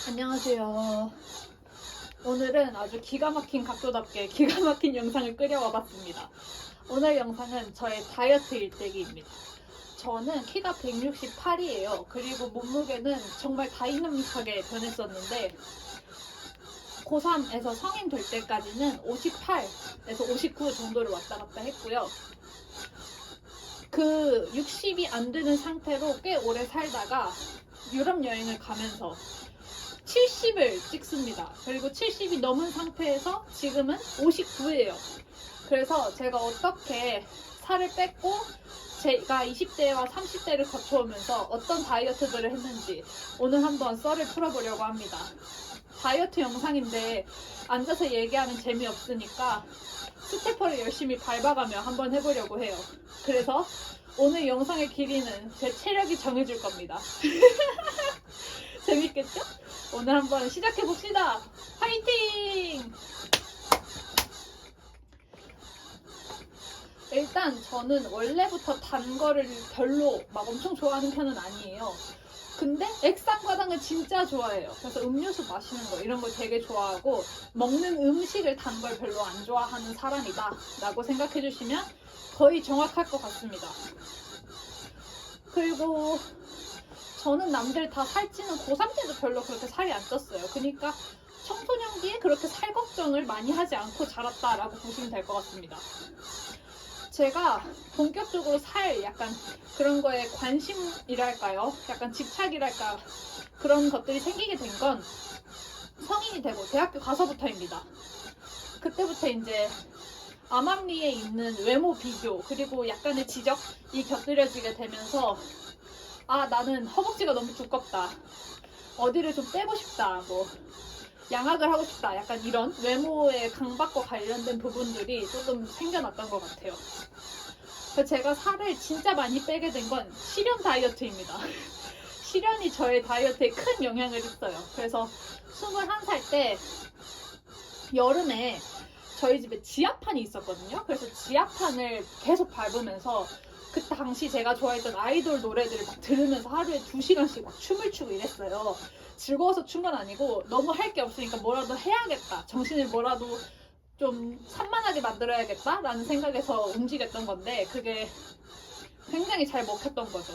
안녕하세요. 오늘은 아주 기가 막힌 각도답게 기가 막힌 영상을 끓여와 봤습니다. 오늘 영상은 저의 다이어트 일대기입니다. 저는 키가 168이에요. 그리고 몸무게는 정말 다이나믹하게 변했었는데 고3에서 성인 될 때까지는 58에서 59 정도를 왔다 갔다 했고요. 그 60이 안 되는 상태로 꽤 오래 살다가 유럽 여행을 가면서 70을 찍습니다. 그리고 70이 넘은 상태에서 지금은 59예요. 그래서 제가 어떻게 살을 뺐고 제가 20대와 30대를 거쳐오면서 어떤 다이어트들을 했는지 오늘 한번 썰을 풀어보려고 합니다. 다이어트 영상인데 앉아서 얘기하면 재미없으니까 스테퍼를 열심히 밟아가며 한번 해보려고 해요. 그래서 오늘 영상의 길이는 제 체력이 정해줄 겁니다. 재밌겠죠? 오늘 한번 시작해봅시다. 화이팅! 일단 저는 원래부터 단 거를 별로 막 엄청 좋아하는 편은 아니에요. 근데 액상과당을 진짜 좋아해요. 그래서 음료수 마시는 거 이런 거 되게 좋아하고 먹는 음식을 단 걸 별로 안 좋아하는 사람이다 라고 생각해 주시면 거의 정확할 것 같습니다. 그리고 저는 남들 다 살찌는 고3 때도 별로 그렇게 살이 안 쪘어요. 그러니까 청소년기에 그렇게 살 걱정을 많이 하지 않고 자랐다라고 보시면 될 것 같습니다. 제가 본격적으로 살 약간 그런 거에 관심이랄까요? 약간 집착이랄까 그런 것들이 생기게 된 건 성인이 되고 대학교 가서부터입니다. 그때부터 이제 암암리에 있는 외모 비교 그리고 약간의 지적이 곁들여지게 되면서 아 나는 허벅지가 너무 두껍다. 어디를 좀 빼고 싶다. 뭐 양악을 하고 싶다. 약간 이런 외모의 강박과 관련된 부분들이 조금 생겨났던 것 같아요. 그래서 제가 살을 진짜 많이 빼게 된 건 실현 다이어트입니다. 실현이 저의 다이어트에 큰 영향을 했어요. 그래서 21살 때 여름에 저희 집에 지하판이 있었거든요. 그래서 지하판을 계속 밟으면서 그 당시 제가 좋아했던 아이돌 노래들을 막 들으면서 하루에 2시간씩 막 춤을 추고 이랬어요. 즐거워서 춘 건 아니고 너무 할 게 없으니까 뭐라도 해야겠다. 정신을 뭐라도 좀 산만하게 만들어야겠다 라는 생각에서 움직였던 건데 그게 굉장히 잘 먹혔던 거죠.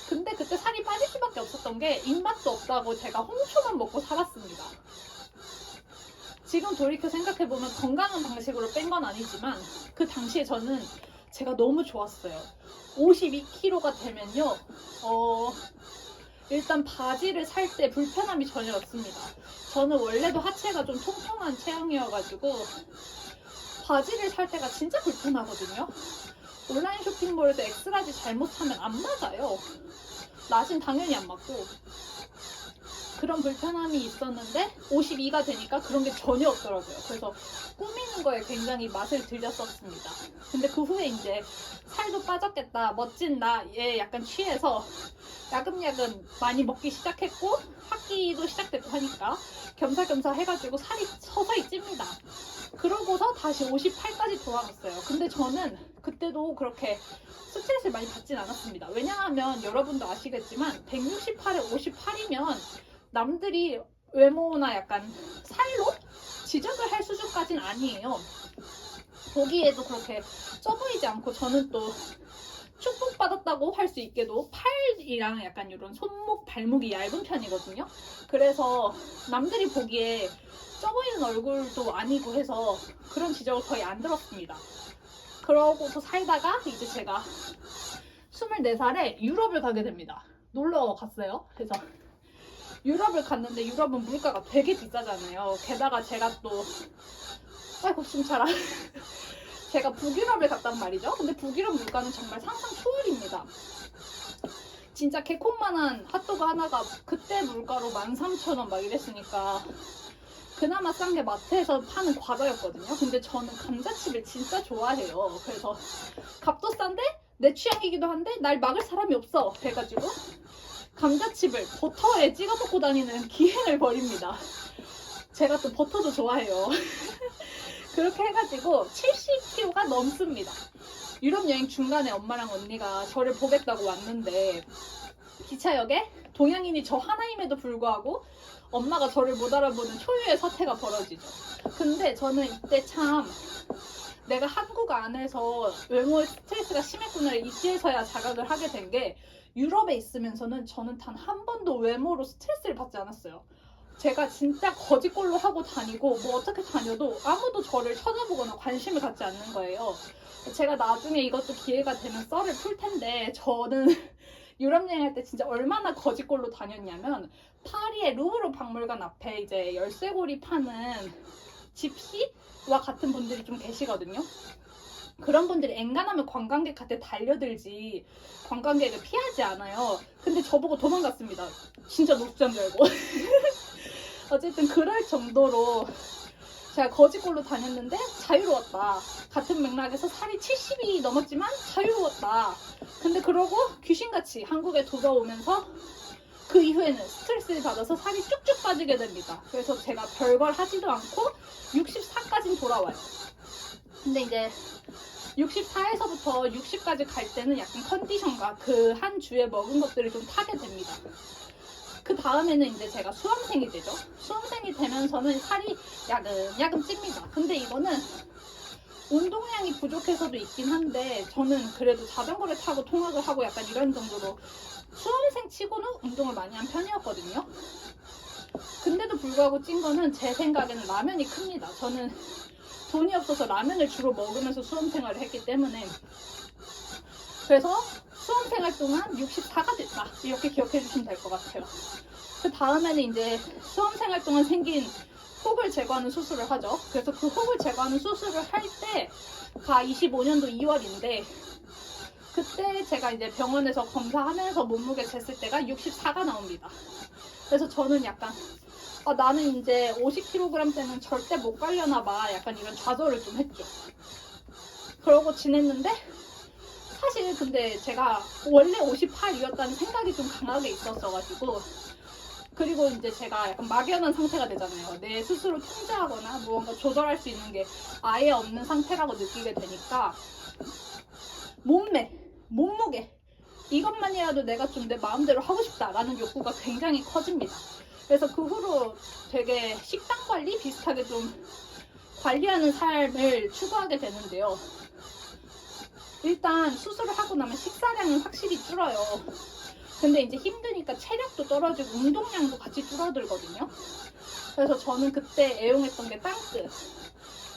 근데 그때 살이 빠질 수밖에 없었던 게 입맛도 없다고 제가 홍초만 먹고 살았습니다. 지금 돌이켜 생각해보면 건강한 방식으로 뺀 건 아니지만 그 당시에 저는 제가 너무 좋았어요. 52kg가 되면요 일단 바지를 살 때 불편함이 전혀 없습니다. 저는 원래도 하체가 좀 통통한 체형이어가지고 바지를 살 때가 진짜 불편하거든요. 온라인 쇼핑몰에서 엑스라지 잘못 사면 안 맞아요. 낮은 당연히 안 맞고 그런 불편함이 있었는데 52가 되니까 그런 게 전혀 없더라고요. 그래서 꾸미는 거에 굉장히 맛을 들였었습니다. 근데 그 후에 이제 살도 빠졌겠다, 멋진 나에 약간 취해서 야금야금 많이 먹기 시작했고 학기도 시작됐고 하니까 겸사겸사 해가지고 살이 서서히 찝니다. 그러고서 다시 58까지 돌아갔어요. 근데 저는 그때도 그렇게 스트레스를 많이 받진 않았습니다. 왜냐하면 여러분도 아시겠지만 168에 58이면 남들이 외모나 약간 살로 지적을 할 수준까지는 아니에요. 보기에도 그렇게 쪄 보이지 않고 저는 또 축복받았다고 할 수 있게도 팔이랑 약간 이런 손목, 발목이 얇은 편이거든요. 그래서 남들이 보기에 쪄 보이는 얼굴도 아니고 해서 그런 지적을 거의 안 들었습니다. 그러고서 살다가 이제 제가 24살에 유럽을 가게 됩니다. 놀러 갔어요. 그래서 유럽을 갔는데 유럽은 물가가 되게 비싸잖아요. 게다가 제가 또 아이고 숨차라 제가 북유럽을 갔단 말이죠. 근데 북유럽 물가는 정말 상상 초월입니다. 진짜 개콩만한 핫도그 하나가 그때 물가로 13,000원 막 이랬으니까 그나마 싼 게 마트에서 파는 과자였거든요. 근데 저는 감자칩을 진짜 좋아해요. 그래서 값도 싼데 내 취향이기도 한데 날 막을 사람이 없어 해가지고 감자칩을 버터에 찍어 먹고 다니는 기행을 벌입니다. 제가 또 버터도 좋아해요. 그렇게 해가지고 70kg가 넘습니다. 유럽 여행 중간에 엄마랑 언니가 저를 보겠다고 왔는데 기차역에 동양인이 저 하나임에도 불구하고 엄마가 저를 못 알아보는 초유의 사태가 벌어지죠. 근데 저는 이때 참 내가 한국 안에서 외모의 스트레스가 심했구나를 이때서야 자각을 하게 된 게, 유럽에 있으면서는 저는 단 한 번도 외모로 스트레스를 받지 않았어요. 제가 진짜 거짓골로 하고 다니고 뭐 어떻게 다녀도 아무도 저를 쳐다보거나 관심을 갖지 않는 거예요. 제가 나중에 이것도 기회가 되면 썰을 풀 텐데, 저는 유럽 여행할 때 진짜 얼마나 거짓골로 다녔냐면, 파리의 루브르 박물관 앞에 이제 열쇠고리 파는 집시와 같은 분들이 좀 계시거든요. 그런 분들이 엔간하면 관광객한테 달려들지 관광객을 피하지 않아요. 근데 저보고 도망갔습니다. 진짜 노숙자인 줄 알고. 어쨌든 그럴 정도로 제가 거짓골로 다녔는데 자유로웠다. 같은 맥락에서 살이 70이 넘었지만 자유로웠다. 근데 그러고 귀신같이 한국에 돌아오면서 그 이후에는 스트레스를 받아서 살이 쭉쭉 빠지게 됩니다. 그래서 제가 별걸 하지도 않고 64까지 돌아와요. 근데 이제 64에서부터 60까지 갈 때는 약간 컨디션과 그 한 주에 먹은 것들을 좀 타게 됩니다. 그 다음에는 이제 제가 수험생이 되죠. 수험생이 되면서는 살이 야금야금 찝니다. 근데 이거는 운동량이 부족해서도 있긴 한데, 저는 그래도 자전거를 타고 통학을 하고 약간 이런 정도로 수험생 치고는 운동을 많이 한 편이었거든요. 근데도 불구하고 찐 거는 제 생각에는 라면이 큽니다. 저는 돈이 없어서 라면을 주로 먹으면서 수험생활을 했기 때문에. 그래서 수험생활 동안 64가 됐다, 이렇게 기억해 주시면 될 것 같아요. 그 다음에는 이제 수험생활 동안 생긴 혹을 제거하는 수술을 하죠. 그래서 그 혹을 제거하는 수술을 할 때가 25년도 2월인데, 그때 제가 이제 병원에서 검사하면서 몸무게 쟀을 때가 64가 나옵니다. 그래서 저는 약간 나는 이제 50kg 때는 절대 못 가려나 봐, 약간 이런 좌절을 좀 했죠. 그러고 지냈는데, 사실 근데 제가 원래 58이었다는 생각이 좀 강하게 있었어가지고, 그리고 이제 제가 약간 막연한 상태가 되잖아요. 내 스스로 통제하거나 무언가 조절할 수 있는 게 아예 없는 상태라고 느끼게 되니까, 몸무게 이것만이라도 내가 좀 내 마음대로 하고 싶다라는 욕구가 굉장히 커집니다. 그래서 그 후로 되게 식단 관리 비슷하게 좀 관리하는 삶을 추구하게 되는데요. 일단 수술을 하고 나면 식사량은 확실히 줄어요. 근데 이제 힘드니까 체력도 떨어지고 운동량도 같이 줄어들거든요. 그래서 저는 그때 애용했던 게 땅끝,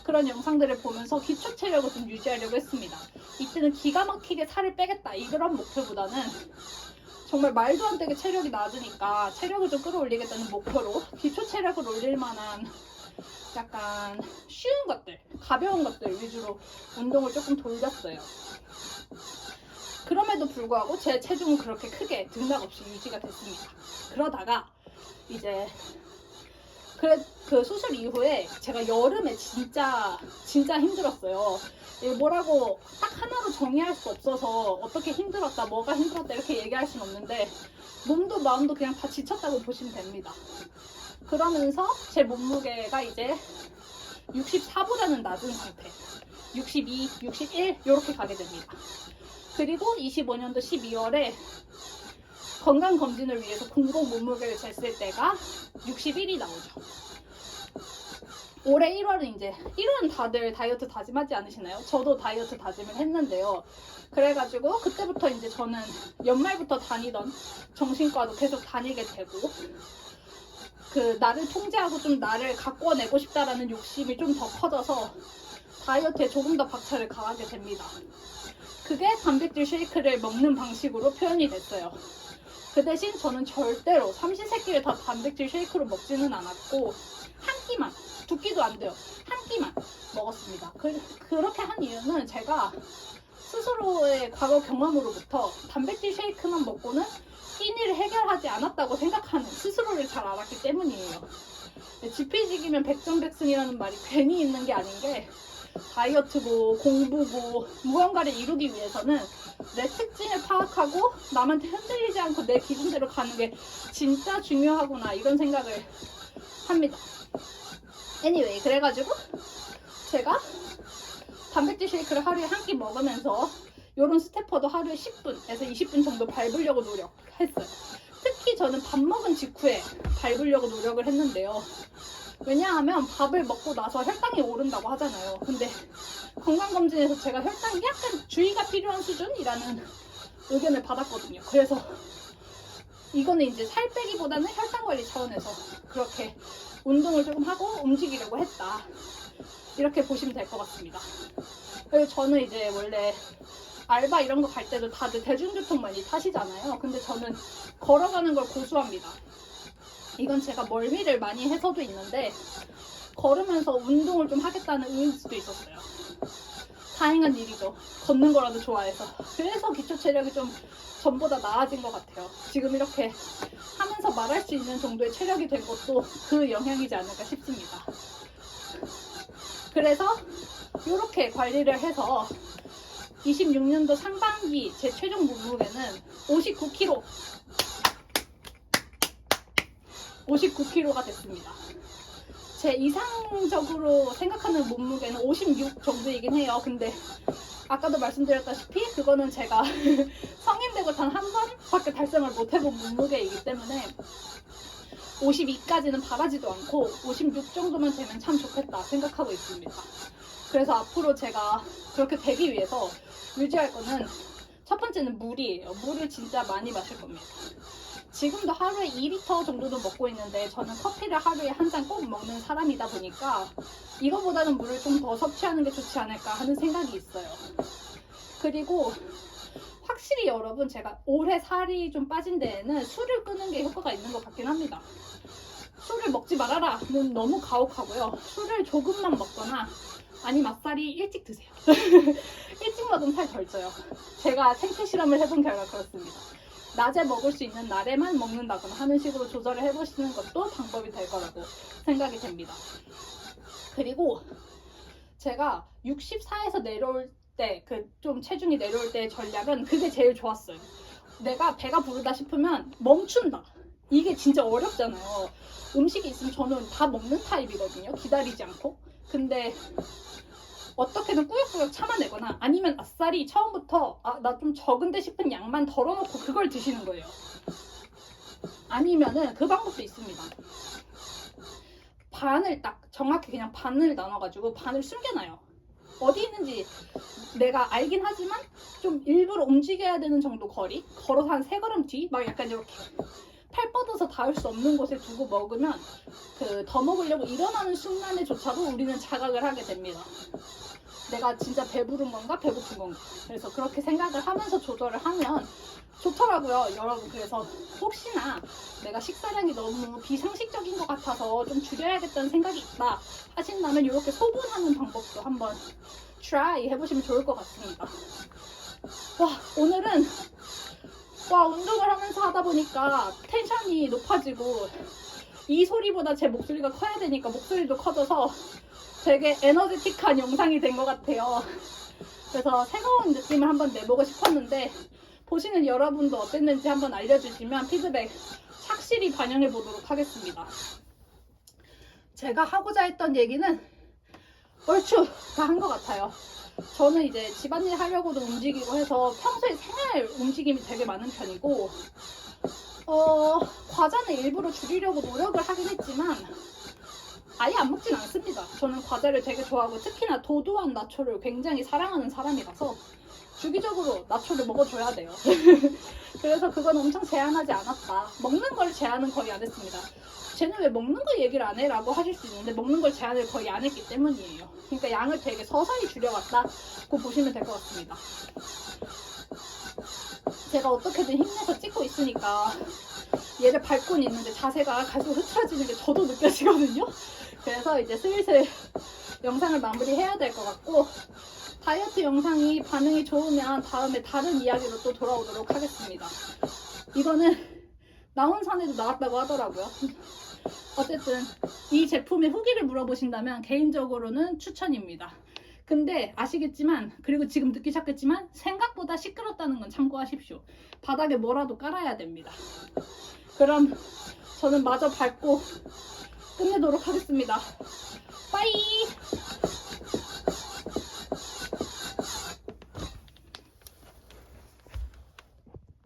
그런 영상들을 보면서 기초 체력을 좀 유지하려고 했습니다. 이때는 기가 막히게 살을 빼겠다, 이런 목표보다는 정말 말도 안 되게 체력이 낮으니까 체력을 좀 끌어올리겠다는 목표로 기초 체력을 올릴 만한 약간 쉬운 것들, 가벼운 것들 위주로 운동을 조금 돌렸어요. 그럼에도 불구하고 제 체중은 그렇게 크게 등락 없이 유지가 됐습니다. 그러다가 이제 그 수술 이후에 제가 여름에 진짜 힘들었어요. 뭐라고 딱 하나로 정의할 수 없어서 어떻게 힘들었다, 뭐가 힘들었다 이렇게 얘기할 수는 없는데, 몸도 마음도 그냥 다 지쳤다고 보시면 됩니다. 그러면서 제 몸무게가 이제 64보다는 낮은 상태, 62, 61 이렇게 가게 됩니다. 그리고 25년도 12월에 건강검진을 위해서 공복 몸무게를 쟀을 때가 61이 나오죠. 올해 1월은 이제 1월은 다들 다이어트 다짐하지 않으시나요? 저도 다이어트 다짐을 했는데요. 그래가지고 그때부터 이제 저는 연말부터 다니던 정신과도 계속 다니게 되고, 그 나를 통제하고 좀 나를 가꿔내고 싶다라는 욕심이 좀 더 커져서 다이어트에 조금 더 박차를 가하게 됩니다. 그게 단백질 쉐이크를 먹는 방식으로 표현이 됐어요. 그 대신 저는 절대로 삼시세끼를 다 단백질 쉐이크로 먹지는 않았고, 한 끼만, 두 끼도 안 돼요, 한 끼만 먹었습니다. 그렇게 한 이유는 제가 스스로의 과거 경험으로부터 단백질 쉐이크만 먹고는 끼니를 해결하지 않았다고 생각하는 스스로를 잘 알았기 때문이에요. 지피지기면 백전백승이라는 말이 괜히 있는 게 아닌 게, 다이어트고 공부고 무언가를 이루기 위해서는 내 특징을 파악하고 남한테 흔들리지 않고 내 기준대로 가는 게 진짜 중요하구나, 이런 생각을 합니다. anyway, 그래가지고 제가 단백질 쉐이크를 하루에 한 끼 먹으면서 이런 스태퍼도 하루에 10분에서 20분 정도 밟으려고 노력했어요. 특히 저는 밥 먹은 직후에 밟으려고 노력을 했는데요. 왜냐하면 밥을 먹고 나서 혈당이 오른다고 하잖아요. 근데 건강검진에서 제가 혈당이 약간 주의가 필요한 수준이라는 의견을 받았거든요. 그래서 이거는 이제 살 빼기보다는 혈당 관리 차원에서 그렇게 운동을 조금 하고 움직이려고 했다. 이렇게 보시면 될 것 같습니다. 그리고 저는 이제 원래 알바 이런 거 갈 때도 다들 대중교통 많이 타시잖아요. 근데 저는 걸어가는 걸 고수합니다. 이건 제가 멀미를 많이 해서도 있는데 걸으면서 운동을 좀 하겠다는 의지도 수도 있었어요. 다행한 일이죠. 걷는 거라도 좋아해서. 그래서 기초 체력이 좀 전보다 나아진 것 같아요. 지금 이렇게 하면서 말할 수 있는 정도의 체력이 된 것도 그 영향이지 않을까 싶습니다. 그래서 이렇게 관리를 해서 26년도 상반기 제 최종 몸무게는 59kg가 됐습니다. 제 이상적으로 생각하는 몸무게는 56 정도이긴 해요. 근데 아까도 말씀드렸다시피 그거는 제가 성인 되고 단 한 번밖에 달성을 못 해본 몸무게이기 때문에 52까지는 바라지도 않고 56 정도만 되면 참 좋겠다 생각하고 있습니다. 그래서 앞으로 제가 그렇게 되기 위해서 유지할 거는 첫 번째는 물이에요. 물을 진짜 많이 마실 겁니다. 지금도 하루에 2리터 정도도 먹고 있는데 저는 커피를 하루에 한 잔 꼭 먹는 사람이다 보니까 이거보다는 물을 좀 더 섭취하는 게 좋지 않을까 하는 생각이 있어요. 그리고 확실히 여러분 제가 올해 살이 좀 빠진 데에는 술을 끊는 게 효과가 있는 것 같긴 합니다. 술을 먹지 말아라는 너무 가혹하고요. 술을 조금만 먹거나 아니 맛살이 일찍 드세요. 일찍 먹으면 살 덜 쪄요. 제가 생체 실험을 해본 결과 그렇습니다. 낮에 먹을 수 있는 날에만 먹는다거나 하는 식으로 조절을 해보시는 것도 방법이 될 거라고 생각이 됩니다. 그리고 제가 64에서 내려올 때, 좀 체중이 내려올 때의 전략은 그게 제일 좋았어요. 내가 배가 부르다 싶으면 멈춘다. 이게 진짜 어렵잖아요. 음식이 있으면 저는 다 먹는 타입이거든요. 기다리지 않고. 근데 어떻게든 꾸역꾸역 참아내거나 아니면 아싸리 처음부터 나 좀 적은데 싶은 양만 덜어놓고 그걸 드시는 거예요. 아니면은 그 방법도 있습니다. 반을 딱 정확히 그냥 반을 나눠가지고 반을 숨겨놔요. 어디 있는지 내가 알긴 하지만 좀 일부러 움직여야 되는 정도 거리, 걸어서 한 3걸음 뒤 막 약간 이렇게 팔 뻗어서 닿을 수 없는 곳에 두고 먹으면 더 먹으려고 일어나는 순간에조차도 우리는 자각을 하게 됩니다. 내가 진짜 배부른 건가 배고픈 건가. 그래서 그렇게 생각을 하면서 조절을 하면 좋더라고요, 여러분. 그래서 혹시나 내가 식사량이 너무 비상식적인 것 같아서 좀 줄여야겠다는 생각이 있다 하신다면 이렇게 소분하는 방법도 한번 try 해보시면 좋을 것 같습니다. 오늘은 운동을 하면서 하다 보니까 텐션이 높아지고 이 소리보다 제 목소리가 커야 되니까 목소리도 커져서 되게 에너제틱한 영상이 된 것 같아요. 그래서 새로운 느낌을 한번 내보고 싶었는데 보시는 여러분도 어땠는지 한번 알려주시면 피드백 착실히 반영해 보도록 하겠습니다. 제가 하고자 했던 얘기는 얼추 다 한 것 같아요. 저는 이제 집안일 하려고도 움직이고 해서 평소에 생활 움직임이 되게 많은 편이고 과자는 일부러 줄이려고 노력을 하긴 했지만 아예 안 먹진 않습니다. 저는 과자를 되게 좋아하고 특히나 도도한 나초를 굉장히 사랑하는 사람이라서 주기적으로 나초를 먹어줘야 돼요. 그래서 그건 엄청 제한하지 않았다. 먹는 걸 제한은 거의 안 했습니다. 쟤는 왜 먹는 거 얘기를 안 해? 라고 하실 수 있는데 먹는 걸 제한을 거의 안 했기 때문이에요. 그러니까 양을 되게 서서히 줄여갔다고 보시면 될 것 같습니다. 제가 어떻게든 힘내서 찍고 있으니까 얘를 밟고는 있는데 자세가 갈수록 흐트러지는 게 저도 느껴지거든요. 그래서 이제 슬슬 영상을 마무리해야 될 것 같고 다이어트 영상이 반응이 좋으면 다음에 다른 이야기로 또 돌아오도록 하겠습니다. 이거는 나온산에도 나왔다고 하더라고요. 어쨌든 이 제품의 후기를 물어보신다면 개인적으로는 추천입니다. 근데 아시겠지만 그리고 지금 느끼셨겠지만 생각보다 시끄럽다는 건 참고하십시오. 바닥에 뭐라도 깔아야 됩니다. 그럼 저는 마저 밟고 끝내도록 하겠습니다. 빠이!